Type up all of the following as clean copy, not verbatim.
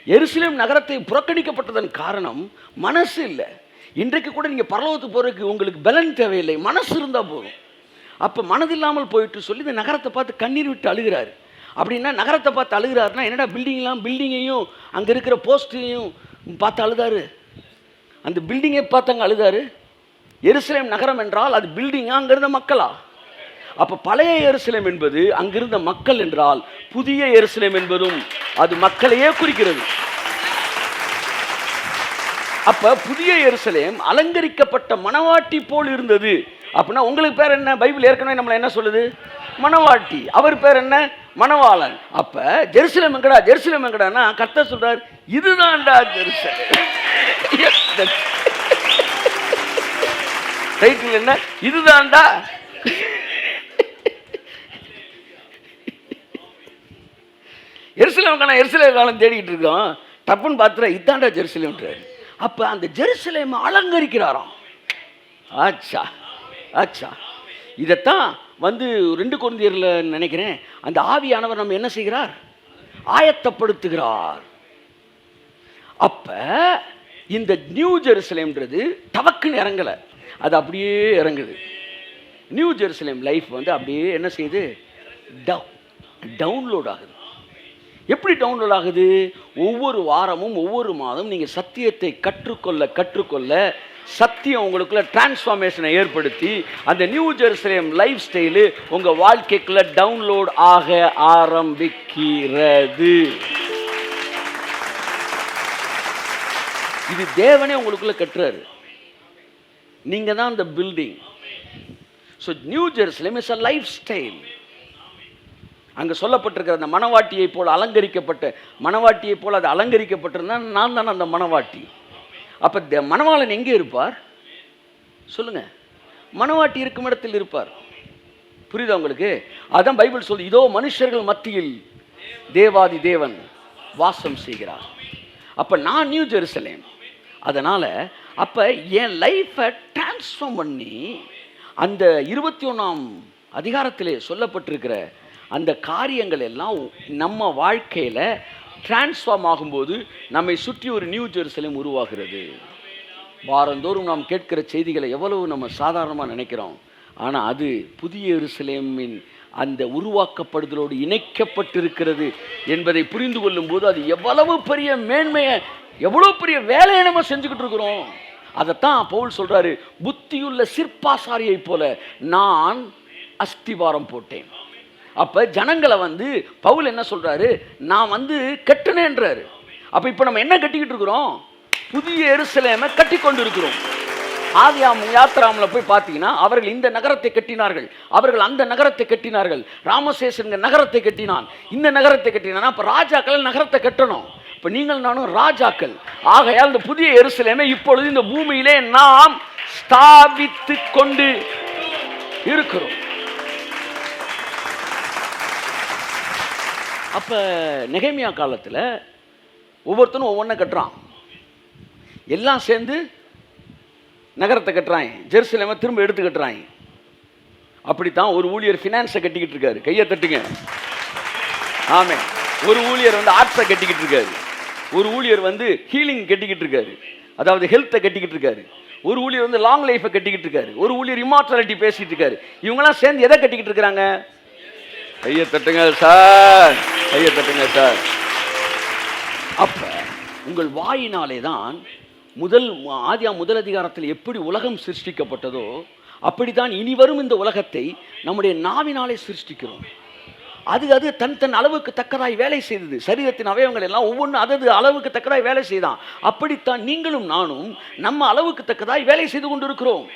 எருசலேம் நகரத்தை புறக்கணிக்கப்பட்டதன் காரணம் மனசு இல்லை. இன்றைக்கு கூட நீங்கள் பரலோகத்துக்கு போகிறதுக்கு உங்களுக்கு பலன் தேவையில்லை, மனசு இருந்தால் போதும். அப்போ மனதில்லாமல் போயிட்டு சொல்லி இந்த நகரத்தை பார்த்து கண்ணீர் விட்டு அழுகிறாரு. அப்படின்னா நகரத்தை பார்த்து அழுகிறாருன்னா என்னடா, பில்டிங்கையும் அங்கே இருக்கிற போஸ்ட்டையும் பார்த்து அழுதாரு, அந்த பில்டிங்கை பார்த்து அங்கே அழுதாரு. எருசலேம் நகரம் என்றால் அது பில்டிங்கா, அங்கே இருந்த மக்களா? அப்போ பழைய எருசலேம் என்பது அங்கிருந்த மக்கள் என்றால், புதிய எருசலேம் என்பதும் அது மக்களையே குறிக்கிறது. அப்ப புதிய எருசலேம் அலங்கரிக்கப்பட்ட மணவாட்டி போல் இருந்தது. அப்படின்னா உங்களுக்கு பேர் என்ன? பைபிள் ஏற்கனவே நம்மளை என்ன சொல்லுது? மணவாட்டி. அவர் பேர் என்ன? மணவாளன். அப்ப ஜெருசலேம் எங்கடா, ஜெருசலேம் எங்கடான்னா கர்த்தர் சொல்றார், இதுதான்டா ஜெருசலேம். டைட்டில் என்ன? இதுதான்டா. எருசலேம் காலம் தேடிக்கிட்டு இருக்கோம், தப்புன்னு பார்த்துற இதாண்டா ஜெருசலேம்ன்றார். அப்போ அந்த ஜெருசலேம் அலங்கரிக்கிறாராம். ஆச்சா ஆச்சா. இதைத்தான் 2 கொரிந்தியர்ல நினைக்கிறேன், அந்த ஆவியானவர் நம்ம என்ன செய்கிறார்? ஆயத்தப்படுத்துகிறார். அப்ப இந்த நியூ ஜெருசலேம்ன்றது டவக்குன்னு இறங்கலை, அது அப்படியே இறங்குது. நியூ ஜெருசலேம் லைஃப் அப்படியே என்ன செய்யுது? டவுன்லோட் ஆகுது. எப்படி டவுன்லோட் ஆகுது? ஒவ்வொரு வாரமும் ஒவ்வொரு மாதம் நீங்கள் சத்தியத்தை கற்றுக்கொள்ள சத்தியம் உங்களுக்குள்ள டிரான்ஸ்ஃபார்மேஷனை ஏற்படுத்தி அந்த நியூ ஜெருசலேம் லைஃப் ஸ்டைலு உங்கள் வாழ்க்கைக்குள்ள டவுன்லோட் ஆக ஆரம்பிக்கிறது. இது தேவனே உங்களுக்குள்ள கட்டுறாரு, நீங்கள் தான் அந்த building. So new Jerusalem is a life style. அங்கே சொல்லப்பட்டிருக்கிற அந்த மணவாட்டியை போல் அது அலங்கரிக்கப்பட்டிருந்தால் நான் தானே அந்த மணவாட்டி. அப்போ மணவாளன் எங்கே இருப்பார் சொல்லுங்க? மணவாட்டி இருக்கும் இடத்தில் இருப்பார். புரியுதா உங்களுக்கு? அதான் பைபிள் சொல்லு, இதோ மனுஷர்கள் மத்தியில் தேவாதி தேவன் வாசம் செய்கிறார். அப்போ நான் நியூ ஜெருசலேம். அதனால் அப்போ என் லைஃப்பை டிரான்ஸ்ஃபார்ம் பண்ணி அந்த 21ஆம் அதிகாரத்திலே சொல்லப்பட்டிருக்கிற அந்த காரியங்கள் எல்லாம் நம்ம வாழ்க்கையில் டிரான்ஸ்ஃபார்ம் ஆகும்போது நம்மை சுற்றி ஒரு நியூ ஜெருசலேம் உருவாகிறது. வாரந்தோறும் நாம் கேட்கிற செய்திகளை எவ்வளவு நம்ம சாதாரணமாக நினைக்கிறோம், ஆனால் அது புதிய எருசலேமின் அந்த உருவாக்கப்படுதலோடு இணைக்கப்பட்டிருக்கிறது என்பதை புரிந்து கொள்ளும் போது அது எவ்வளவு பெரிய மேன்மையை, எவ்வளோ பெரிய வேலையை நம்ம செஞ்சுக்கிட்டு இருக்கிறோம். அதைத்தான் பவுல் சொல்றாரு, புத்தியுள்ள சிற்பாசாரியை போல நான் அஸ்திவாரம் போட்டேன். அப்ப ஜனங்களை பவுல் என்ன சொல்றாரு? நான் கட்டுனேன்றாரு. அப்ப இப்ப நம்ம என்ன கட்டிக்கிட்டு இருக்கிறோம்? புதிய எருசலேமை கட்டி கொண்டு இருக்கிறோம். ஆதியாகமம் யாத்திராமல போய் பார்த்தீங்கன்னா அவர்கள் இந்த நகரத்தை கட்டினார்கள், அவர்கள் அந்த நகரத்தை கட்டினார்கள், ராமசேசன் நகரத்தை கட்டினான், இந்த நகரத்தை கட்டினான். அப்ப ராஜாக்கள் நகரத்தை கட்டணும். இப்ப நீங்கள் நானும் ராஜாக்கள். ஆகையால் இந்த புதிய எருசலேமை இப்பொழுது இந்த பூமியிலே நாம் ஸ்தாபித்து கொண்டு இருக்கிறோம். அப்போ நெகேமியா காலத்தில் ஒவ்வொருத்தனும் ஒவ்வொன்றை கட்டுறான், எல்லாம் சேர்ந்து நகரத்தை கட்டுறாங்க, ஜெருசலேமை திரும்ப எடுத்து கட்டுறாங்க. அப்படித்தான் ஒரு ஊழியர் ஃபினான்ஸை கட்டிக்கிட்டு இருக்காரு, கையை தட்டுங்க. ஆமே. ஒரு ஊழியர் ஆர்ட்ஸை கட்டிக்கிட்டு இருக்காரு, ஒரு ஊழியர் ஹீலிங் கட்டிக்கிட்டு இருக்காரு, அதாவது ஹெல்த்தை கட்டிக்கிட்டு இருக்காரு, ஒரு ஊழியர் லாங் லைஃபை கட்டிக்கிட்டு இருக்காரு, ஒரு ஊழியர் இம்மார்டாலிட்டி பேசிட்டு இருக்காரு. இவங்கெல்லாம் சேர்ந்து எதை கட்டிக்கிட்டு இருக்கிறாங்க? கையை தட்டுங்க சார், கையை தட்டுங்க சார். அப்ப உங்கள் வாயினாலே தான் முதல் அதிகாரத்தில் எப்படி உலகம் சிருஷ்டிக்கப்பட்டதோ அப்படித்தான் இனி வரும் இந்த உலகத்தை நம்முடைய நாவினாலே சிருஷ்டிக்கிறோம். அது தன் அளவுக்கு தக்கதாய் வேலை செய்தது. சரீரத்தின் அவயவங்கள் எல்லாம் ஒவ்வொன்று அதது அளவுக்கு தக்கதாய் வேலை செய்தான். அப்படித்தான் நீங்களும் நானும் நம்ம அளவுக்கு தக்கதாய் வேலை செய்து கொண்டிருக்கிறோம்.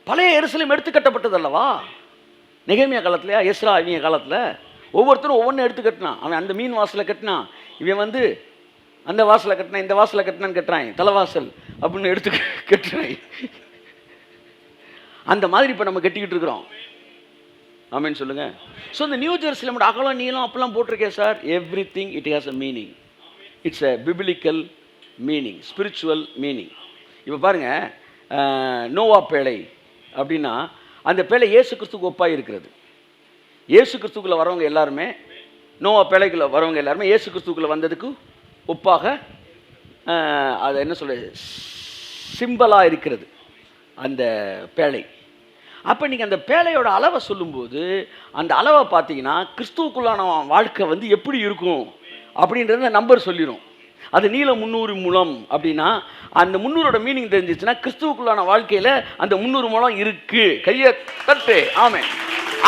பழைய எருசலேம் எடுத்து கட்டப்பட்டது அல்லவா? நெகேமியா காலத்துலையா, எஸ்ரா இவங்க காலத்தில் ஒவ்வொருத்தரும் ஒவ்வொன்றும் எடுத்து கட்டினான். அவன் அந்த மீன் வாசலை கட்டினான், இவன் அந்த வாசலை கட்டினான், இந்த வாசலை கட்டினான்னு கட்டுறான், தலைவாசல் அப்படின்னு எடுத்து கட்டுறான். அந்த மாதிரி இப்போ நம்ம கட்டிக்கிட்டு இருக்கிறோம். ஆமேன்னு சொல்லுங்க. ஸோ இந்த நியூ ஜெருசலேமோட அகலம் நீளம் அப்பெல்லாம் போட்டிருக்கேன் sir. Every thing it has a meaning. It's a biblical meaning, spiritual meaning. இப்போ பாருங்க, நோவா பேழை அப்படின்னா அந்த பேழை இயேசு கிறிஸ்துக்கு ஒப்பாக இருக்கிறது. இயேசு கிறிஸ்துக்குள்ளே வரவங்க எல்லாருமே நோவா பேழைக்குள்ள வரவங்க எல்லாருமே இயேசு கிறிஸ்துக்குள்ளே வந்ததுக்கு ஒப்பாக அது என்ன சொல்ல சிம்பலாக இருக்கிறது அந்த பேழை. அப்போ நீங்கள் அந்த பேழையோட அளவை சொல்லும்போது அந்த அளவை பார்த்தீங்கன்னா கிறிஸ்துவுக்குள்ளான வாழ்க்கை வந்து எப்படி இருக்கும் அப்படின்றத நம்பர் சொல்லிடும். அது நீளம் 300 முழம் அப்படின்னா அந்த 300ஓட மீனிங் தெரிஞ்சிச்சுன்னா கிறிஸ்துவுக்குள்ளான வாழ்க்கையில் அந்த 300 முழம் இருக்குது. கையை தட்டு. ஆமென்.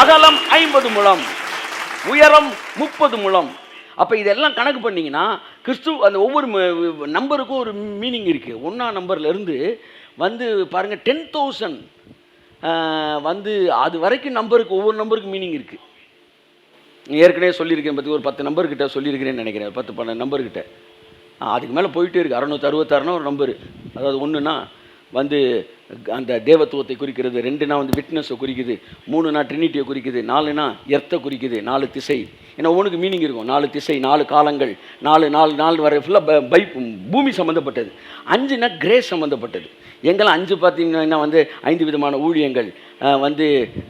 அகலம் 50 முழம், உயரம் 30 முழம். அப்போ இதெல்லாம் கணக்கு பண்ணிங்கன்னா அந்த ஒவ்வொரு நம்பருக்கும் ஒரு மீனிங் இருக்குது. 1ஆம் நம்பர்லேருந்து வந்து பாருங்கள் 10,000 வந்து அது வரைக்கும் நம்பருக்கு ஒவ்வொரு நம்பருக்கு மீனிங் இருக்குது. ஏற்கனவே சொல்லியிருக்கேன் பற்றி ஒரு 10 நம்பர்கிட்ட சொல்லியிருக்கிறேன்னு நினைக்கிறேன், 10-12 நம்பர்கிட்ட. அதுக்கு மேலே போயிட்டே இருக்குது. 666 ஒரு நம்பரு. அதாவது 1னா வந்து அந்த தேவத்துவத்தை குறிக்கிறது, 2னா வந்து விட்னஸை குறிக்குது, 3னா ட்ரினிட்டியை குறிக்குது, 4னா எர்த்தை குறிக்குது, 4 திசை. ஏன்னா ஒவ்வொன்றுக்கு மீனிங் இருக்கும். 4 திசை, 4 காலங்கள், 4 வர ஃபுல்லாக பூமி சம்மந்தப்பட்டது. 5னா கிரேஸ் சம்மந்தப்பட்டது. எங்கெல்லாம் 5 பார்த்தீங்கன்னா வந்து 5 விதமான ஊழியங்கள் வந்து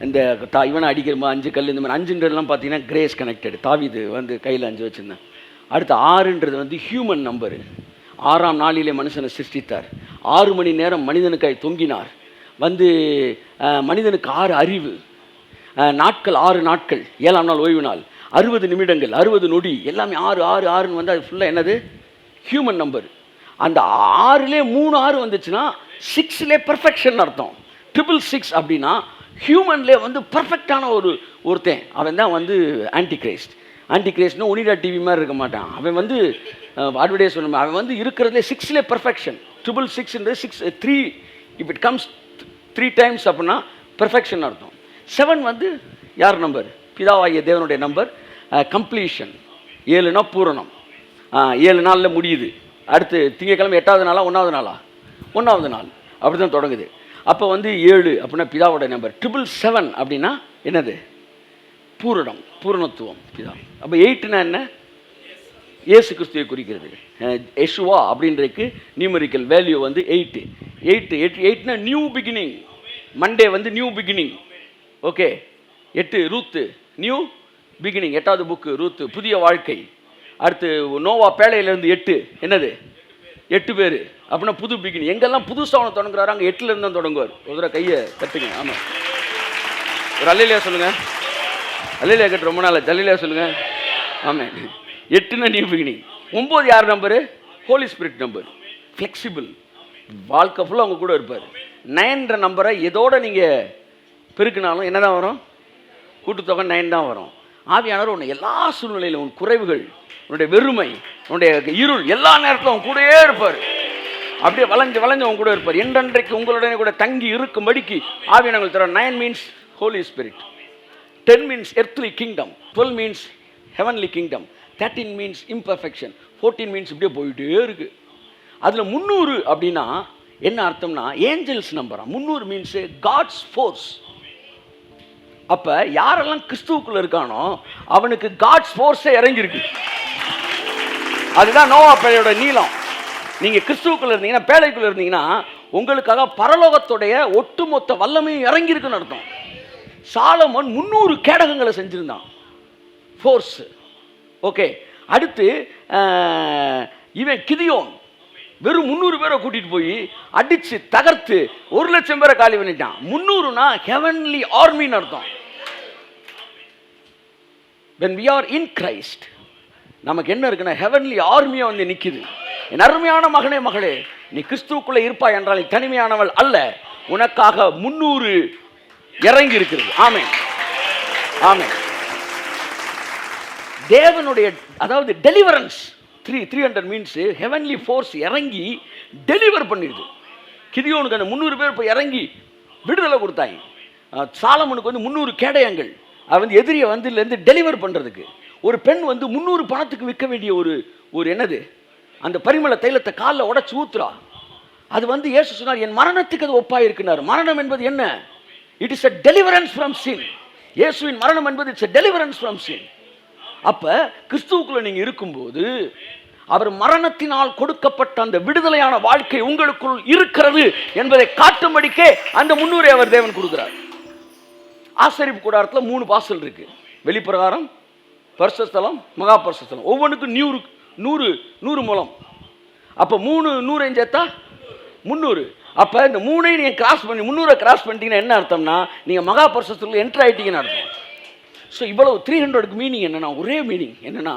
இந்த இவனை அடிக்கிறமா 5 கல் இந்த மாதிரி 5ன்றதுலாம் பார்த்தீங்கன்னா கிரேஸ் கனெக்டட். தாவீது வந்து கையில் 5 வச்சுருந்தேன். அடுத்து 6ன்றது வந்து ஹியூமன் நம்பரு. 6ஆம் நாளிலே மனுஷனை சிருஷ்டித்தார். 6 மணி நேரம் மனிதனுக்காய் தொங்கினார். வந்து மனிதனுக்கு 6 அறிவு, நாட்கள் 6 நாட்கள், 7ஆம் நாள் ஓய்வு நாள், 60 நிமிடங்கள், 60 நொடி, எல்லாமே 6 வந்து அது ஃபுல்லாக என்னது ஹியூமன் நம்பர். அந்த 6லே 3 6 வந்துச்சுன்னா 6லே பர்ஃபெக்ஷன் அர்த்தம். 666 அப்படின்னா ஹியூமன்லேயே வந்து பர்ஃபெக்டான ஒருத்தன். அவன் தான் வந்து ஆன்டி கிரைஸ்ட். ஆன்டி கிரைஸ்ட்னா ஒனிடா டிவி மாதிரி இருக்க மாட்டான். அவன் வந்து அட்வர்டைஸ் பண்ண அவன் வந்து இருக்கிறதுலே 6லே பர்ஃபெக்ஷன். 666 6 3 இப் இட் கம்ஸ் 3 டைம்ஸ் அப்படின்னா பர்ஃபெக்ஷன் அர்த்தம். 7 வந்து யார் நம்பர்? பிதாவாகிய தேவனுடைய நம்பர். கம்ப்ளீஷன். 7னா பூரணம். 7 நாளில் முடியுது. அடுத்து திங்கக்கிழமை 8வது நாளா 1வது நாளா? 1வது நாள். அப்படி தான் தொடங்குது. அப்போ வந்து 7 அப்படின்னா பிதாவோட நம்பர். 777 அப்படின்னா என்னது? பூரணம், பூரணத்துவம் பிதா. அப்போ 8னா என்ன? இயேசு கிறிஸ்துவை குறிக்கிறது. யெஷுவா அப்படின்றதுக்கு நியூமரிக்கல் வேல்யூ வந்து 8. 8னா நியூ பிகினிங். மண்டே வந்து நியூ பிகினிங். ஓகே. 8 ரூத்து, நியூ பிகினிங். 8வது புக்கு ரூத்து, புதிய வாழ்க்கை. அடுத்து நோவா பேழையிலேருந்து 8 என்னது? 8 பேர் அப்படின்னா புது பிகினிங். எங்கெல்லாம் புதுசாக அவனை தொடங்குறாரு அங்கே 8லேருந்து தான் தொடங்குவார். ஒரு தடவை கையை கட்டுங்க. ஆமாம், ஒரு அல்லையா சொல்லுங்கள். அல்லையா கட்டு ரொம்ப நாள் அல்லையா சொல்லுங்கள். ஆமாம். 8னா நியூ பிகினிங். 9 யார் number? Holy spirit number. Flexible, வாழ்க்கை ஃபுல்லாக அவங்க கூட இருப்பார். 9ன்ற நம்பரை எதோடு நீங்கள் பெருக்கினாலும் என்ன தான் வரும்? கூட்டுத்தொகை 9 தான் வரும். ஆவியானவர் உன்னை எல்லா சூழ்நிலையிலும் உன் குறைவுகள், உன்னுடைய வெறுமை, உன்னுடைய இருள் எல்லா நேரத்திலும் அவன் கூடயே இருப்பார். அப்படியே வளைஞ்சு அவன் கூட இருப்பார். என்றென்றைக்கு உங்களுடனே கூட தங்கி இருக்கும்படிக்கு ஆவியானவர் தர. 9 means holy spirit. 10 means earthly kingdom. 12 means heavenly kingdom. 13 means imperfection. 14 means இப்படியே போயிட்டே இருக்கு. அதில் 300 அப்படின்னா என்ன அர்த்தம்னா ஏஞ்சல்ஸ் நம்பரா. 300 மீன்ஸ் காட்ஸ் ஃபோர்ஸ். அப்போ யாரெல்லாம் கிறிஸ்துவுக்குள்ள இருக்கானோ அவனுக்கு காட்ஸ் ஃபோர்ஸே இறங்கியிருக்கு. அதுதான் நோவா பேழையோட நீளம். நீங்கள் கிறிஸ்துவுக்குள்ள இருந்தீங்கன்னா, பேழைக்குள்ள இருந்தீங்கன்னா உங்களுக்காக பரலோகத்துடைய ஒட்டுமொத்த வல்லமையும் இறங்கியிருக்குன்னு அர்த்தம். சாலமோன் 300 கேடகங்களை செஞ்சிருந்தான், ஃபோர்ஸ். ஓகே. அடுத்து இவன் கிதியோன் வெறும் 300 பேரை கூட்டிட்டு போய் அடிச்சு தகர்த்து 1,00,000 பேரை காலி பண்ணிட்டான். 300னா ஹெவன்லி ஆர்மின்னு அர்த்தம். when we are in Christ நமக்கு என்ன இருக்குன்னா ஹெவன்லி ஆர்மியா வந்து நிக்குது. என் அருமையான மகனே மகளே, நீ கிறிஸ்துவுக்குள்ளே இருப்பாய் என்றால் நீ தனிமையானவள் அல்ல. உனக்காக 300 இறங்கி இருக்கிறது. ஆமென், ஆமென். தேவனுடைய அதாவது டெலிவரன்ஸ் 300 மீன்ஸ் ஹெவன்லி ஃபோர்ஸ் இறங்கி டெலிவர் பண்ணிடுது. கிதியோனுக்கு அந்த 300 பேர் போய் இறங்கி விடுதலை கொடுத்தாங்க. சாலமனுக்கு வந்து 300 கேடயங்கள். அது வந்து எதிரியை வந்துலேருந்து டெலிவர் பண்ணுறதுக்கு. ஒரு பெண் வந்து 300 பணத்துக்கு விற்க வேண்டிய ஒரு என்னது அந்த பரிமள தைலத்தை காலில் உடச்சி ஊத்துறா. அது வந்து இயேசு சொன்னார், என் மரணத்துக்கு அது ஒப்பாயிருக்கிறார். மரணம் என்பது என்ன? It is a deliverance from sin. இயேசுவின் மரணம் என்பது it's a deliverance from sin. அப்ப கிறிஸ்துவுக்குள்ள நீங்க இருக்கும்போது அவர் மரணத்தினால் கொடுக்கப்பட்ட அந்த விடுதலையான வாழ்க்கை உங்களுக்குள் இருக்கிறது என்பதை காட்டும்படிக்கே அந்த 300 அவர் தேவன் கொடுக்கிறார். ஆசரிப்பு கூடாரத்தில் 3 வாசல் இருக்கு. வெளிப்பிரகாரம், பரிசுத்தலம், மகா பரிசுத்தலம். ஒவ்வொன்றுக்கும் 100 முழம். அப்போ 100 சேர்த்தா 300. அப்போ இந்த 3ஐயும் நீங்கள் கிராஸ் பண்ணி 300 கிராஸ் பண்ணிட்டீங்கன்னா என்ன அர்த்தம்னா நீங்கள் மகா பரிசுத்தத்தில் என்ட்ரு ஆகிட்டீங்கன்னு அர்த்தம். ஸோ இவ்வளவு 300க்கு மீனிங் என்னென்னா, ஒரே மீனிங் என்னென்னா,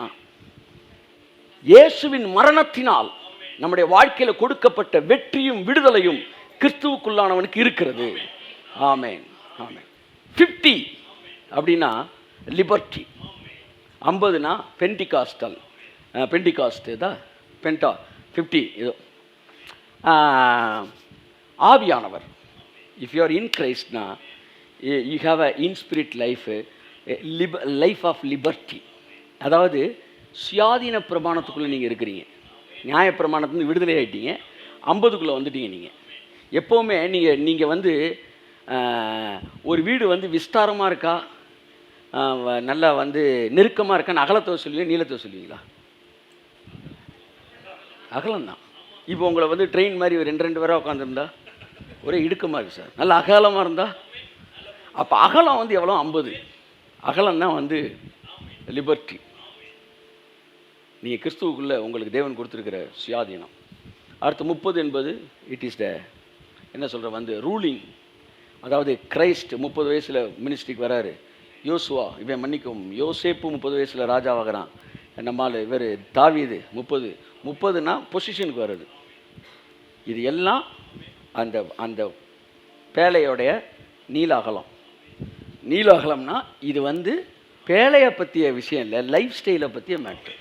இயேசுவின் மரணத்தினால் நம்முடைய வாழ்க்கையில் கொடுக்கப்பட்ட வெற்றியும் விடுதலையும் கிறிஸ்துவுக்குள்ளானவனுக்கு இருக்கிறது. ஆமென், ஆமென். 50 அப்படின்னா லிபர்ட்டி, 50னா பெண்டிகாஸ்டல், பெண்டிகாஸ்ட் தான் பென்டா 50 இதோ ஆவியானவர். இஃப் யூ ஆர் இன் கிரைஸ்ட்னா you have a inspirit life, life of liberty. அதாவது சுயாதீன பிரமாணத்துக்குள்ளே நீங்கள் இருக்கிறீங்க. நியாய பிரமாணத்துலேருந்து விடுதலை ஆகிட்டீங்க, 50க்குள்ளே வந்துட்டீங்க. நீங்கள் எப்போவுமே நீங்கள் வந்து ஒரு வீடு வந்து விஸ்தாரமாக இருக்கா, நல்லா வந்து நெருக்கமாக இருக்கான்னு அகலத்தை சொல்லுவீங்க, நீளத்தை சொல்லுவீங்களா? அகலம்தான். இப்போ உங்களை வந்து ட்ரெயின் மாதிரி 2 பேராக உட்காந்துருந்தா ஒரே இடுக்கமாக இருக்குது சார். நல்லா அகலமாக இருந்தால் அப்போ அகலம் வந்து எவ்வளோ? 50. அகலம் தான் வந்து லிபர்ட்டி. நீங்கள் கிறிஸ்துவுக்குள்ளே உங்களுக்கு தேவன் கொடுத்துருக்கிற சுயாதீனம். அடுத்து 30 என்பது இட் இஸ் த என்ன சொல்கிற வந்து ரூலிங். அதாவது கிரைஸ்ட் 30 வயசில் மினிஸ்ட்ரிக்கு வராரு. யோசுவா இவன் மன்னிக்கும் யோசேப்பு 30 வயசில் ராஜாவாகிறான். நம்மால் இவர் தாவீது 30னா பொசிஷனுக்கு வர்றது. இது எல்லாம் அந்த அந்த பேழையோடைய நீலாகலம். நீலாகலம்னா இது வந்து பேழையை பற்றிய விஷயம் இல்லை, லைஃப் ஸ்டைலை பற்றிய மேட்ரு.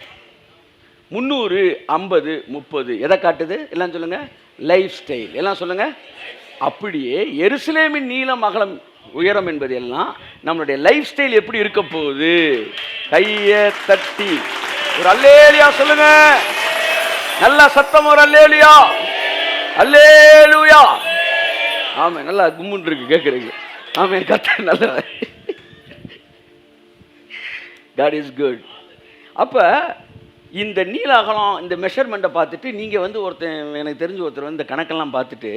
300, 50, 30 எதை காட்டுது? எல்லாம் சொல்லுங்கள், லைஃப் ஸ்டைல். எல்லாம் சொல்லுங்கள். அப்படியே எருசலேமின் நீளம், அகலம், உயரம் என்பது எல்லாம் நம்மளுடைய லைஃப் ஸ்டைல் எப்படி இருக்க போகுது? கையை தட்டி ஒரு அல்லேலியா சொல்லுங்க. நல்ல சத்தம் ஒரு அல்லேலியா, அல்லேலூயா. ஆமாம், நல்லா கும்முன்னு இருக்கு கேட்குறீங்க. ஆமாம், கத்த நல்ல, God is good. அப்போ இந்த நீலாகலம், இந்த மெஷர்மெண்ட்டை பார்த்துட்டு நீங்கள் வந்து எனக்கு தெரிஞ்ச ஒருத்தர் வந்து இந்த கணக்கெல்லாம் பார்த்துட்டு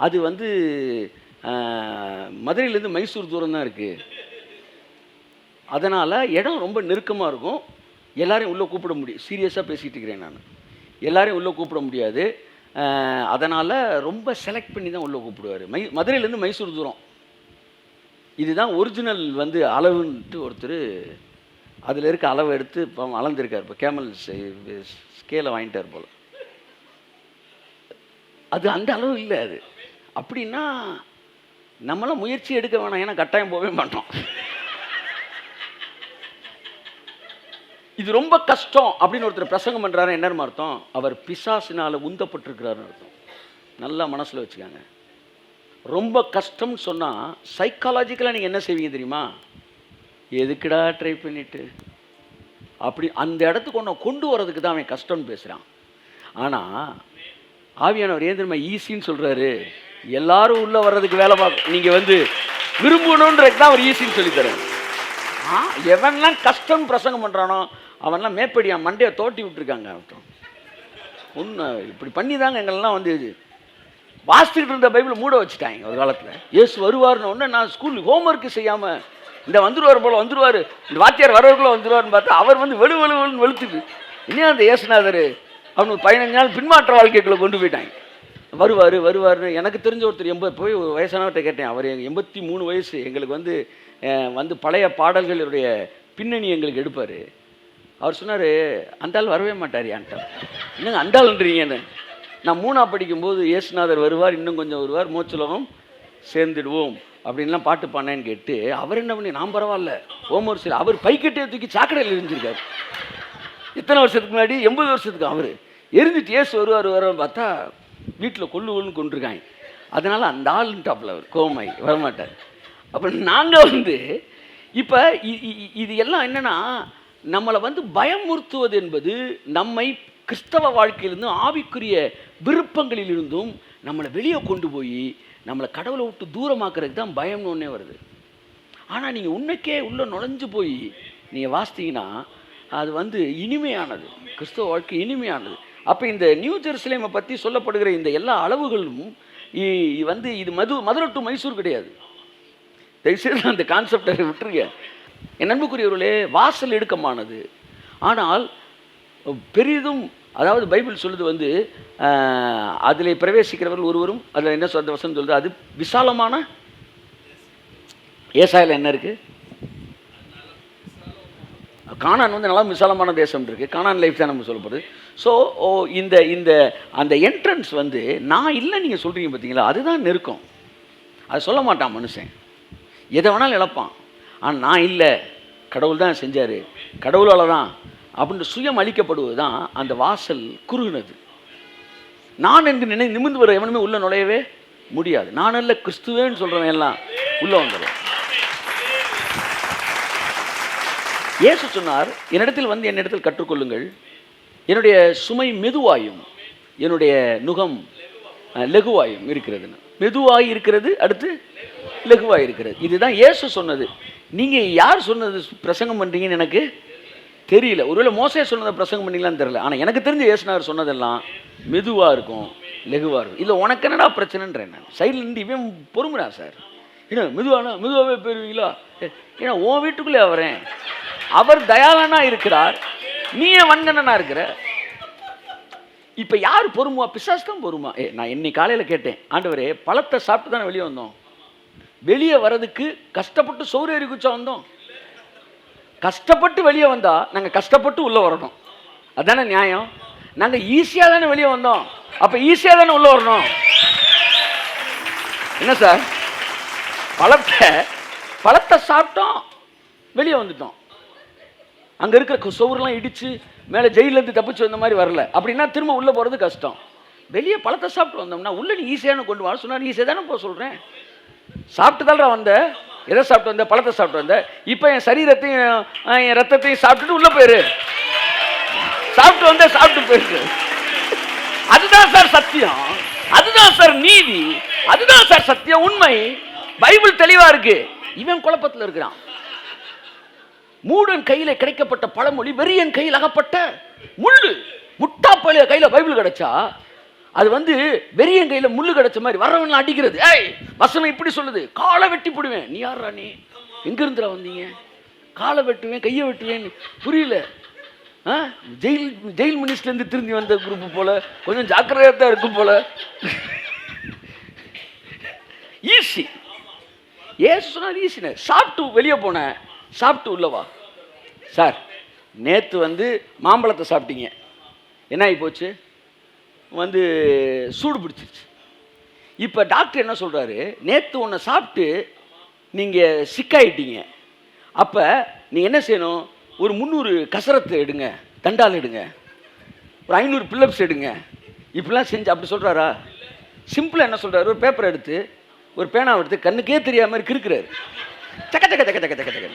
அது வந்து மதுரையிலேருந்து மைசூர் தூரம் தான் இருக்குது. அதனால் இடம் ரொம்ப நெருக்கமாக இருக்கும். எல்லாரையும் உள்ளே கூப்பிட முடியும். சீரியஸாக பேசிகிட்டு இருக்கிறேன் நான். எல்லாரையும் உள்ளே கூப்பிட முடியாது. அதனால் ரொம்ப செலக்ட் பண்ணி தான் உள்ளே கூப்பிடுவார். மதுரையிலேருந்து மைசூர் தூரம். இதுதான் ஒரிஜினல் வந்து அளவுன்ட்டு ஒருத்தர் அதில் இருக்க அளவை எடுத்து இப்போ அளந்துருக்கார். இப்போ கேமல் ஸ்கேலை வாங்கிட்டார் போல். அது அந்த அளவு இல்லை. அது அப்படின்னா நம்மளாம் முயற்சி எடுக்க வேணாம், ஏன்னா கட்டாயம் போகவே மாட்டோம். இது ரொம்ப கஷ்டம் அப்படின்னு ஒருத்தர் பிரசங்கம் பண்ணுறாரு. என்னன்னு அர்த்தம்? அவர் பிசாசினால் உந்தப்பட்டிருக்கிறாருன்னு அர்த்தம். நல்லா மனசில் வச்சுக்காங்க. ரொம்ப கஷ்டம்னு சொன்னால் சைக்காலஜிக்கலாக நீங்கள் என்ன செய்வீங்க தெரியுமா? எதுக்குடா ட்ரை பண்ணிட்டு அப்படி அந்த இடத்துக்கு ஒன்று கொண்டு வரதுக்கு தான் அவன் கஷ்டம்னு பேசுகிறான். ஆனால் ஆவியானவர் ஏன் தெரியுமா ஈஸின்னு சொல்கிறாரு? எல்லாரும் உள்ளே வர்றதுக்கு வேலை பார்க்க நீங்கள் வந்து விரும்பணுன்றது தான் அவர் ஈஸின்னு சொல்லித்தரேன். எவன்லாம் கஷ்டம் பிரசங்கம் பண்ணுறானோ அவன்லாம் மேப்படியா மண்டையை தோட்டி விட்டுருக்காங்க. ஒன்று இப்படி பண்ணி தாங்க எங்களெல்லாம் வந்து வாசிச்சுக்கிட்டு இருந்த பைபிளை மூட வச்சுட்டாங்க ஒரு காலத்தில். இயேசு வருவார்னு ஒன்று நான் ஸ்கூல் ஹோம்ஒர்க்கு செய்யாமல் இந்த வந்துடுவார் போல் வந்துடுவார், இந்த வாத்தியார் வரவர்களை வந்துடுவார்னு பார்த்தா அவர் வந்து வெளுன்னு வெளுத்துட்டு இன்னும் அந்த இயேசுநாதர் அவனுக்கு 15 நாள் பின்மாற்ற வாழ்க்கைக்குள்ளே கொண்டு போயிட்டாங்க. வருவார்னு எனக்கு தெரிஞ்ச ஒருத்தர் 80 போய் ஒரு வயசானவர்கிட்ட கேட்டேன். அவர் 83 வயசு. எங்களுக்கு வந்து பழைய பாடல்களுடைய பின்னணி எங்களுக்கு எடுப்பார். அவர் சொன்னார், அந்த ஆள் வரவே மாட்டார் என்கிட்ட. என்னங்க அந்த ஆள்ன்றீங்கன்னு. நான் 3ஆம் படிக்கும்போது இயேசுநாதர் வருவார், இன்னும் கொஞ்சம் வருவார், மோட்சலோகம் சேர்ந்துடுவோம் அப்படின்லாம் பாட்டு பானேன்னு கேட்டு அவர் என்ன பண்ணி, நான் பரவாயில்ல ஹோம்ஒர்க் சரி, அவர் பைக்கெட்டே தூக்கி சாக்கடையில் எரிஞ்சிருக்காரு. எத்தனை வருஷத்துக்கு முன்னாடி? 80 வருஷத்துக்கு. அவர் எரிஞ்சிட்டு இயேசு வருவார்னு பார்த்தா வீட்டில் கொண்டுருக்காங்க. அதனால் அந்த ஆளுன்ட்டாப்பில் அவர் கோமாய் வரமாட்டார். அப்போ நாங்கள் வந்து இப்போ இது எல்லாம் என்னென்னா, நம்மளை வந்து பயமுறுத்துவது என்பது நம்மை கிறிஸ்தவ வாழ்க்கையிலிருந்தும் ஆவிக்குரிய விருப்பங்களிலிருந்தும் நம்மளை வெளியே கொண்டு போய் நம்மளை கடவுளை விட்டு தூரமாக்குறதுக்கு தான் பயம்னு ஒன்றே வருது. ஆனால் நீங்கள் உன்னைக்கே உள்ளே நுழைஞ்சு போய் நீங்கள் வாசித்தீங்கன்னா அது வந்து இனிமையானது. கிறிஸ்தவ வாழ்க்கை இனிமையானது. அப்போ இந்த நியூ ஜெருசலேமை பற்றி சொல்லப்படுகிற இந்த எல்லா அளவுகளும் வந்து இது மதுரை டு மைசூர் கிடையாது. தயவுசெய்து அந்த கான்செப்டை விட்டுருங்க. என் அன்புக்குரியவர்களே, வாசல் இடுக்கமானது, ஆனால் பெரிதும், அதாவது பைபிள் சொல்லுது வந்து அதில் பிரவேசிக்கிறவர்கள் ஒருவரும், அதில் என்ன சொல்ற வசனம் சொல்லுது, அது விசாலமான, ஏசாயில் என்ன இருக்குது, கானான் வந்து நல்லா விசாலமான தேசம் இருக்குது, கானான் லைஃப் தான் நம்ம சொல்லப்படுது. ஸோ இந்த இந்த அந்த என்ட்ரன்ஸ் வந்து நான் இல்லை நீங்கள் சொல்கிறீங்க பார்த்தீங்களா, அதுதான் நெருக்கம். அது சொல்ல மாட்டான் மனுஷன், எதை வேணாலும் இழப்பான். ஆனால் நான் இல்லை, கடவுள் தான் செஞ்சார், கடவுளால் தான் அப்படின்னு சுயம் அளிக்கப்படுவது தான் அந்த வாசல் குறுகுனது. நான் என்று நிமிர்ந்து வர எவனுமே உள்ள நுழையவே முடியாது. நான் அல்ல கிறிஸ்துவேன்னு சொல்கிறவன் எல்லாம் உள்ளே வந்துடும். இயேசு சொன்னார், என்னிடத்தில் வந்து என்னிடத்தில் கற்றுக்கொள்ளுங்கள், என்னுடைய சுமை மெதுவாயும் என்னுடைய நுகம் லெகுவாயும் இருக்கிறதுன்னு. மெதுவாய் இருக்கிறது, அடுத்து லெகுவாய் இருக்கிறது. இதுதான் இயேசு சொன்னது. நீங்கள் யார் சொன்னது பிரசங்கம் பண்ணுறீங்கன்னு எனக்கு தெரியல. ஒருவேளை மோசே சொன்னதை பிரசங்கம் பண்ணீங்களான்னு தெரியல. ஆனால் எனக்கு தெரிஞ்ச இயேசுனார் சொன்னதெல்லாம் மெதுவாக இருக்கும், லெகுவாக இருக்கும். இல்லை உனக்கு என்னடா பிரச்சனைன்றேன் நான். சைடில் இருந்து இவன் பொறுமுறா சார், ஏன்னா மெதுவாகவே போயிருவீங்களா, ஏன்னா உன் வீட்டுக்குள்ளே வரேன், அவர் தயாளனா இருக்கிறார், நீ ஏன் வன்கணனா இருக்கிற. இப்போ யார் பொறுமா? பிசாசு தான் பொறுமா. நான் இன்னைக்கு காலையில் கேட்டேன், ஆண்டவரே பழத்தை சாப்பிட்டு தானே வெளியே வந்தோம், வெளியே வர்றதுக்கு கஷ்டப்பட்டு சோறு ஏறி குச்சா வந்தோம். கஷ்டப்பட்டு வெளியே வந்தா நாங்கள் கஷ்டப்பட்டு உள்ளே வரணும், அதுதானே நியாயம். நாங்கள் ஈஸியாக தானே வெளியே வந்தோம், அப்போ ஈஸியாக தானே உள்ளே வரணும். என்ன சார், பழத்தை சாப்பிட்டோம், வெளியே வந்துட்டோம், அங்கே இருக்கிற சோறுலாம் இடித்து மேலே ஜெயிலேருந்து தப்பிச்சு வந்த மாதிரி வரல. அப்படின்னா திரும்ப உள்ளே போகிறது கஷ்டம். வெளியே பழத்தை சாப்பிட்டு வந்தோம்னா உள்ளே நீ ஈஸியான கொண்டு வர சொன்னால் ஈஸியாக தானே போக சொல்கிறேன். சாப்பிட்டு தான் வந்த, எதை சாப்பிட்டு வந்த, பழத்தை சாப்பிட்டு வந்த. இப்போ என் சரீரத்தையும் என் ரத்தத்தையும் சாப்பிட்டுட்டு உள்ளே போயிரு, சாப்பிட்டு வந்த சாப்பிட்டு போயிருக்கு. அதுதான் சார் சத்தியம், அதுதான் சார் நீதி, அதுதான் சார் சத்தியம், உண்மை. பைபிள் தெளிவா இருக்கு. இவன் குழப்பத்தில் இருக்கிறான். மூடன் கையில கிடைக்கப்பட்ட பழமொழி, வெறியன் கையில் அகப்பட்ட முள்ளு. முட்டாப்பழைய கையில பைபிள் கிடைச்சா அது வந்து வெறியன் கையில முள்ளு கிடைச்ச மாதிரி வரவன் அடிக்கிறது. ஏய் வசனம் இப்படி சொல்லுது, காலை வெட்டி போடுவேன். நீ யாரா, நீ எங்க இருந்துடா வந்தீங்க, காலை வெட்டுவேன் கையை வெட்டுவேன், புரியல. ஜெயில் மினிஸ்டர்லேருந்து திரும்பி வந்த குரூப் போல, கொஞ்சம் ஜாக்கிரதையாக தான் இருக்கும் போல. ஈஸி. ஏசு சொன்னார் ஈஸின்னு. சாப்பிட்டு வெளியே போனேன், சாப்பிட்டு உள்ளவா. சார் நேற்று வந்து மாம்பழத்தை சாப்பிட்டீங்க, என்ன ஆகி போச்சு, வந்து சூடு பிடிச்சிருச்சு. இப்போ டாக்டர் என்ன சொல்கிறாரு, நேற்று ஒன்றை சாப்பிட்டு நீங்கள் சிக்காயிட்டீங்க, அப்போ நீங்கள் என்ன செய்யணும், ஒரு 300 கசரத்து எடுங்க, தண்டால் எடுங்க, ஒரு 500 பில்லப்ஸ் எடுங்க, இப்படிலாம் செஞ்சு அப்படி சொல்கிறாரா? சிம்பிளாக என்ன சொல்கிறாரு, ஒரு பேப்பர் எடுத்து ஒரு பேனாவை எடுத்து கண்ணுக்கே தெரியாத மாதிரி கிறுக்குறாரு. சக்க சக்க சக்க சக்க சக்க சக்க.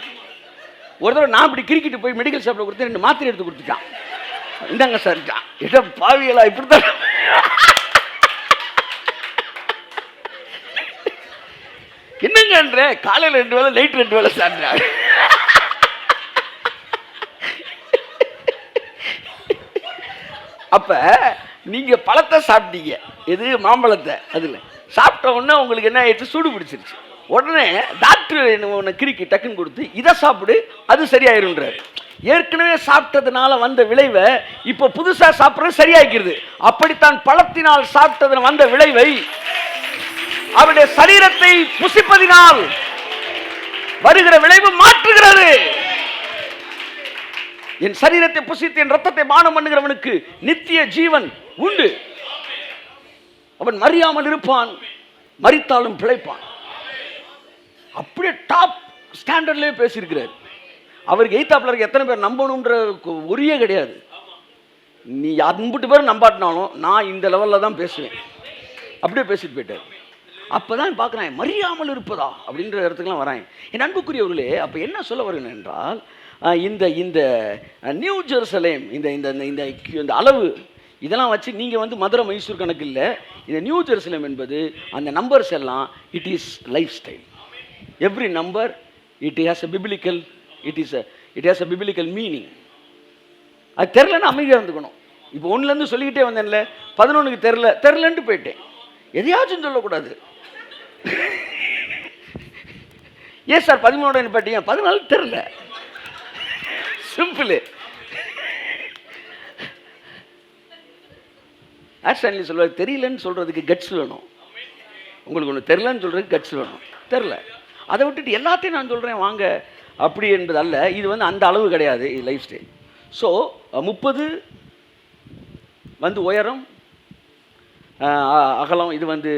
ஒரு தடவை நான் இப்படி கிரிக்கிட்டு போய் மெடிக்கல் ஷாப்பில் கொடுத்து 2 மாத்திரை எடுத்து கொடுத்துட்டான். இந்தாங்க சார், இடம் பாவியலா இப்படித்தான். என்னங்கன்ற, காலையில் 2 வேளை நைட் 2 வேளை சாப்பிட்றாரு. அப்ப நீங்க பழத்தை சாப்பிட்டீங்க, எது மாம்பழத்தை, அதுல சாப்பிட்ட உடனே உங்களுக்கு என்ன ஆயிடுச்சு, சூடு பிடிச்சிருச்சு. உடனே டாக்டர் ஒன்று கிறுக்கி டக்குன்னு கொடுத்து இதை சாப்பிடு அது சரியாயிருன்றார். ஏற்கனவே சாப்பிட்டதுனால வந்த விளைவை இப்போ புதுசாக சாப்பிட்றது சரியாக்கிறது. அப்படித்தான் பழத்தினால் சாப்பிட்டது வந்த விளைவை அவருடைய சரீரத்தை புசிப்பதினால் வருகிற விளைவு மாற்றுகிறது. என் சரீரத்தை புசித்து என் ரத்தத்தை பானம் பண்ணுகிறவனுக்கு நித்திய ஜீவன் உண்டு. அவன் மறியாமல் இருப்பான், மரித்தாலும் பிழைப்பான். அப்படியே டாப் ஸ்டாண்டர்ட்லேயே பேசியிருக்கிறார். அவருக்கு எய்த்தாப்பில் இருக்க எத்தனை பேர் நம்பணுன்ற உரியே கிடையாது. நீ அன்புட்டு பேர் நம்பாட்டினாலும் நான் இந்த லெவலில் தான் பேசுவேன், அப்படியே பேசிட்டு போயிட்டார். அப்போ தான் பார்க்குறேன், மறியாமல் இருப்பதா அப்படின்ற இடத்துக்குலாம் வரேன். என் அன்புக்குரியவர்களே, அப்போ என்ன சொல்ல வருகிறேன் என்றால், இந்த இந்த நியூ ஜெருசலேம் இந்த இந்த இந்த அளவு இதெல்லாம் வச்சு நீங்கள் வந்து மதுரை மைசூர் கணக்கு இல்லை. இந்த நியூ ஜெருசலேம் என்பது அந்த நம்பர்ஸ் எல்லாம் it is life style. Every number it has a biblical, it has a biblical meaning. அது தெரிலன்னு அமைதியாக இருந்துக்கணும். இப்போ 1லேருந்து சொல்லிக்கிட்டே வந்தேன்ல, 11க்கு தெரிலன்ட்டு போயிட்டேன். எதையாச்சும் சொல்லக்கூடாது. ஏன் சார் 13 நிப்பாட்டிங்க? 14 தெரியல. சிம்பிள். ஆஸ்டான்லி சொல்வார், தெரியலன்னு சொல்றதுக்கு கட்ஸ் வேணும். உங்களுக்கு ஒன்று தெரியலன்னு சொல்றதுக்கு கட்ஸ் வேணும். தெரில, அதை விட்டுட்டு எல்லாத்தையும் நான் சொல்கிறேன் வாங்க அப்படி என்பது அல்ல. இது வந்து அந்த அளவு கிடையாது, இது லைஃப் ஸ்டைல். ஸோ 30 வந்து உயரம், அகலம், இது வந்து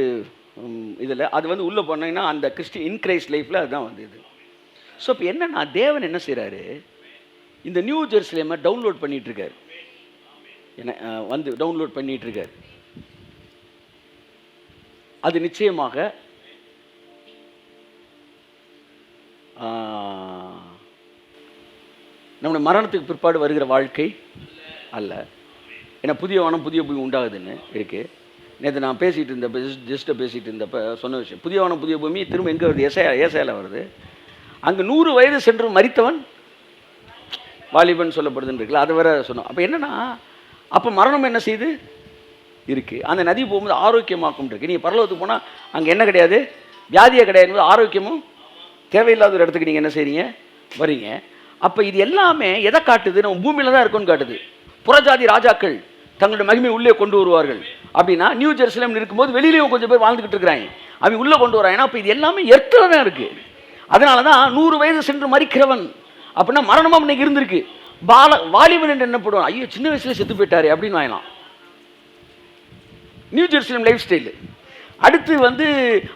இதில் அது வந்து உள்ளே போனீங்கன்னா அந்த இன்கிரைஸ்ட் லைஃப்பில் அதுதான் வந்து இது. ஸோ இப்போ என்னன்னா, தேவன் என்ன செய்கிறாரு, இந்த நியூ ஜெருசலேமை டவுன்லோட் பண்ணிகிட்ருக்காரு. என்ன வந்து டவுன்லோட் பண்ணிகிட்ருக்காரு. அது நிச்சயமாக நம்முடைய மரணத்துக்கு பிற்பாடு வருகிற வாழ்க்கை அல்ல. ஏன்னா புதிய வானம் புதிய பூமி உண்டாகுதுன்னு இருக்குது. நேற்று நான் பேசிகிட்டு இருந்தப்போ, ஜஸ்ட்டை பேசிகிட்டு இருந்தப்போ சொன்ன விஷயம், புதிய வானம் புதிய பூமி திரும்ப எங்கே வருது? ஏசாயால வருது. அங்கே 100 வயது சென்று மரித்தவன் வாலிபன் சொல்லப்படுதுன்னு இருக்குல்ல, அதை வேற சொன்னோம். அப்போ என்னென்னா, அப்போ மரணம் என்ன செய்யுது இருக்குது. அந்த நதி போகும்போது ஆரோக்கியமாக்கும் இருக்குது. நீங்கள் பரலோகத்துக்கு போனால் அங்கே என்ன கிடையாது, வியாதியே கிடையாது, ஆரோக்கியமும் தேவையில்லாத ஒரு இடத்துக்கு நீங்கள் என்ன செய்கிறீங்க, வரீங்க. அப்போ இது எல்லாமே எதை காட்டுது? நம்ம பூமியில் தான் இருக்குன்னு காட்டுது. புறஜாதி ராஜாக்கள் தங்களுடைய மகிமை உள்ளே கொண்டு வருவார்கள் அப்படின்னா, நியூ ஜெருசலேம் இருக்கும்போது வெளியிலையும் கொஞ்சம் பேர் வாழ்ந்துக்கிட்டு இருக்கிறாங்க, அவங்க உள்ளே கொண்டு வராங்க. அப்போ இது எல்லாமே எர்த்தில் தான் இருக்குது. அதனால தான் 100 வயது சென்று மரிக்கிறவன் அப்படின்னா மரணமாக இன்னைக்கு இருந்திருக்கு. வாலிபன் என்று என்ன போடுவான், ஐயோ சின்ன வயசுல செத்து போயிட்டாரு அப்படின்னு வாங்கலாம். New Jerusalem life style. அடுத்து வந்து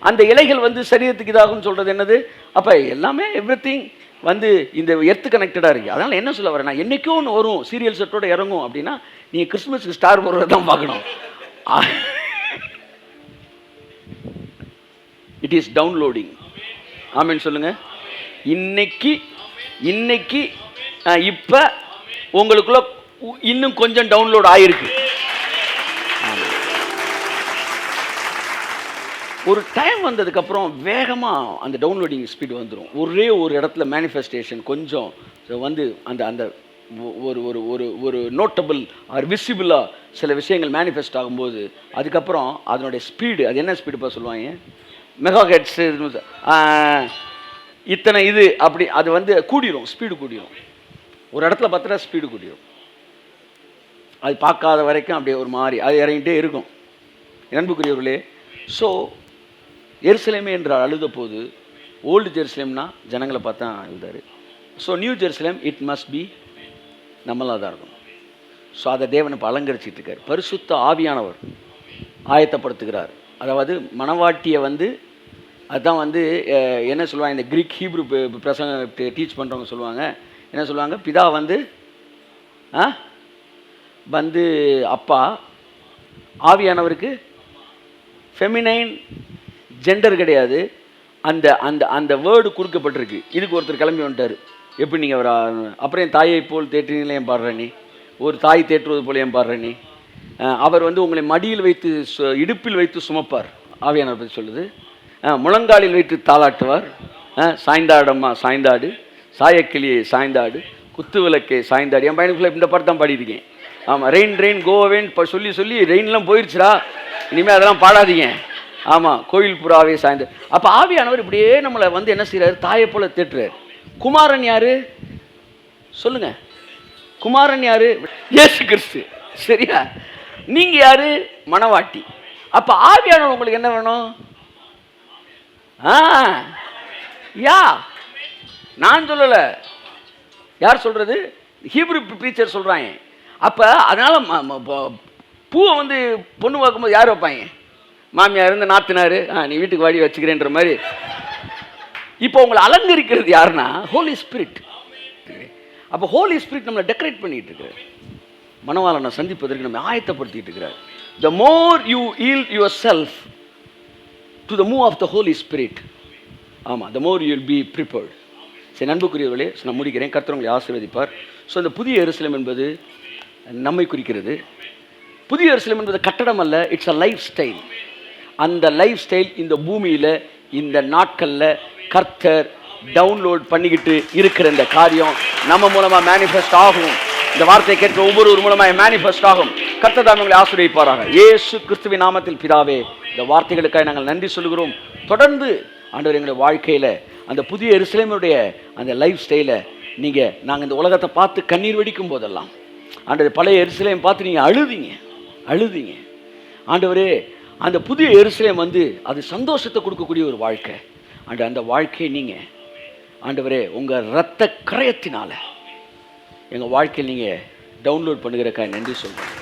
அந்த இலைகள் வந்து சரீரத்துக்கு இதாகும்னு சொல்கிறது என்னது? அப்போ எல்லாமே எவ்ரிதிங் வந்து இந்த எர்த்து கனெக்டடாக இருக்குது. அதனால் என்ன சொல்ல வரேன், நான் என்றைக்கோ ஒன்று வரும் சீரியல் செட்டோடு இறங்கும் அப்படின்னா நீங்கள் கிறிஸ்மஸுக்கு ஸ்டார் போடுறத தான் பார்க்கணும். It is downloading. ஆமேன்னு சொல்லுங்கள். இன்னைக்கு இப்போ உங்களுக்குள்ள இன்னும் கொஞ்சம் டவுன்லோட் ஆகிருக்கு. ஒரு டைம் வந்ததுக்கப்புறம் வேகமாக அந்த டவுன்லோடிங் ஸ்பீடு வந்துடும். ஒரே ஒரு இடத்துல மேனிஃபெஸ்டேஷன் கொஞ்சம் வந்து அந்த அந்த ஒரு ஒரு ஒரு ஒரு நோட்டபிள் ஆர் விசிபிளாக சில விஷயங்கள் மேனிஃபெஸ்ட் ஆகும்போது அதுக்கப்புறம் அதனுடைய ஸ்பீடு, அது என்ன ஸ்பீடுப்பா சொல்லுவாங்க, மெகாஹெட்ஸு இத்தனை இது அப்படி, அது வந்து கூடிரும், ஸ்பீடு கூடிரும். ஒரு இடத்துல பார்த்தா ஸ்பீடு கூடிரும். அது பார்க்காத வரைக்கும் அப்படியே ஒரு மாதிரி அது இறங்கிட்டே இருக்கும். அன்புக்குரியவர்களே, ஸோ எருசலேமே என்று அழுத போது ஓல்டு ஜெருசலேம்னா ஜனங்களை பார்த்தா எழுதாரு. So new Jerusalem it must be நம்மளாக தான் இருக்கும். ஸோ அதை தேவனை இப்போ அலங்கரிச்சிட்டு இருக்கார். பரிசுத்த ஆவியானவர் ஆயத்தப்படுத்துகிறார். அதாவது மணவாட்டியை வந்து அதுதான் வந்து என்ன சொல்லுவாங்க, இந்த கிரீக் ஹீப்ரு பிரசங்க டீச் பண்ணுறவங்க சொல்லுவாங்க, என்ன சொல்லுவாங்க, பிதா வந்து வந்து அப்பா, ஆவியானவருக்கு ஃபெமினைன் ஜெண்டர் கிடையாது. அந்த அந்த அந்த வேர்டு கொடுக்கப்பட்டிருக்கு. இதுக்கு ஒருத்தர் கிளம்பி வந்துட்டார், எப்படி நீங்கள் அவர் அப்புறம் என் தாயை போல் தேற்றினீங்களே ஏன் பாடுற நீ, ஒரு தாய் தேற்றுவது போல் ஏன் பாடுற நீ, அவர் வந்து உங்களை மடியில் வைத்து இடுப்பில் வைத்து சுமப்பார், ஆவியானவர் பற்றி சொல்லுது. முழங்காலில் வைத்து தாளாட்டுவார், சாய்ந்தாடம்மா சாய்ந்தாடு, சாயக்கிளியை சாய்ந்தாடு, குத்து விளக்கே சாய்ந்தாடு. என் பையனுக்குள்ள இந்த பாட்டு தான் பாடியிருக்கேன். ஆமாம், ரெயின் ரெயின் கோவேன் இப்போ சொல்லி சொல்லி ரெயின்லாம் போயிடுச்சுடா, இனிமேல் அதெல்லாம் பாடாதீங்க. ஆமாம், கோயில் புறாவே சாய்ந்து. அப்போ ஆவியானவர் இப்படியே நம்மளை வந்து என்ன செய்கிறார், தாயை போல தேட்டுறார். குமாரன் யாரு சொல்லுங்க, குமாரன் யாரு, இயேசு கிறிஸ்து. சரியா? நீங்க யாரு, மணவாட்டி. அப்ப ஆவியானவர் உங்களுக்கு என்ன வேணும்? யா நான் சொல்லல, யார் சொல்றது, ஹீப்ரு ப்ரீச்சர் சொல்றாங்க. அப்ப அதனால பூவை வந்து பொண்ணு பார்க்கும்போது யார் வைப்பாங்க, மாமியார் இருந்து நாத்தினாரு, நீ வீட்டுக்கு வாடி வச்சுக்கிறேன்ற மாதிரி. இப்போ உங்களை அலங்கரிக்கிறது யாருன்னா ஹோலி ஸ்பிரிட். அப்போ ஹோலி ஸ்பிரிட் நம்மளை டெக்கரேட் பண்ணிட்டு இருக்கிறார், மணவாளனை சந்திப்பதற்கு நம்ம ஆயத்தப்படுத்திட்டு இருக்கிறார். The more you yield yourself to the move of the Holy Spirit, ஆமாம், the more you will be prepared. சரி நண்புக்குரியவர்களே, நான் முடிக்கிறேன். கர்த்தர் உங்களை ஆசீர்வதிப்பார். ஸோ இந்த புதிய எருசலேம் என்பது நம்மை குறிக்கிறது. புதிய எருசலேம் என்பது கட்டடம் அல்ல, இட்ஸ் அ லைஃப் ஸ்டைல். அந்த லைஃப் ஸ்டைல் இந்த பூமியில் இந்த நாட்களில் கர்த்தர் டவுன்லோட் பண்ணிக்கிட்டு இருக்கிற இந்த காரியம் நம்ம மூலமாக மேனிஃபெஸ்ட் ஆகும். இந்த வார்த்தையை கேட்க ஒவ்வொரு மூலமாக மேனிஃபெஸ்ட் ஆகும். கர்த்தர் தாமே உங்களை ஆசீர்வதிப்பாராக. இயேசு கிறிஸ்துவின் நாமத்தில் பிதாவே, இந்த வார்த்தைகளுக்காக நாங்கள் நன்றி சொல்கிறோம். தொடர்ந்து ஆண்டவர் எங்களுடைய வாழ்க்கையில் அந்த புதிய எருசலேமுடைய அந்த லைஃப் ஸ்டைலை நாங்கள் இந்த உலகத்தை பார்த்து கண்ணீர் வெடிக்கும் போதெல்லாம் ஆண்டவர் பழைய எருசலேம் பார்த்து நீங்கள் அழுதிங்க. ஆண்டவரே, அந்த புதிய எருசலேம் அது சந்தோஷத்தை கொடுக்கக்கூடிய ஒரு வாழ்க்கை. அந்த வாழ்க்கையை நீங்கள் ஆண்டவரே உங்கள் இரத்த கரையத்தினால எங்கள் வாழ்க்கையில் நீங்கள் டவுன்லோட் பண்ணுகிறக்காக நன்றி சொல்கிறேன்.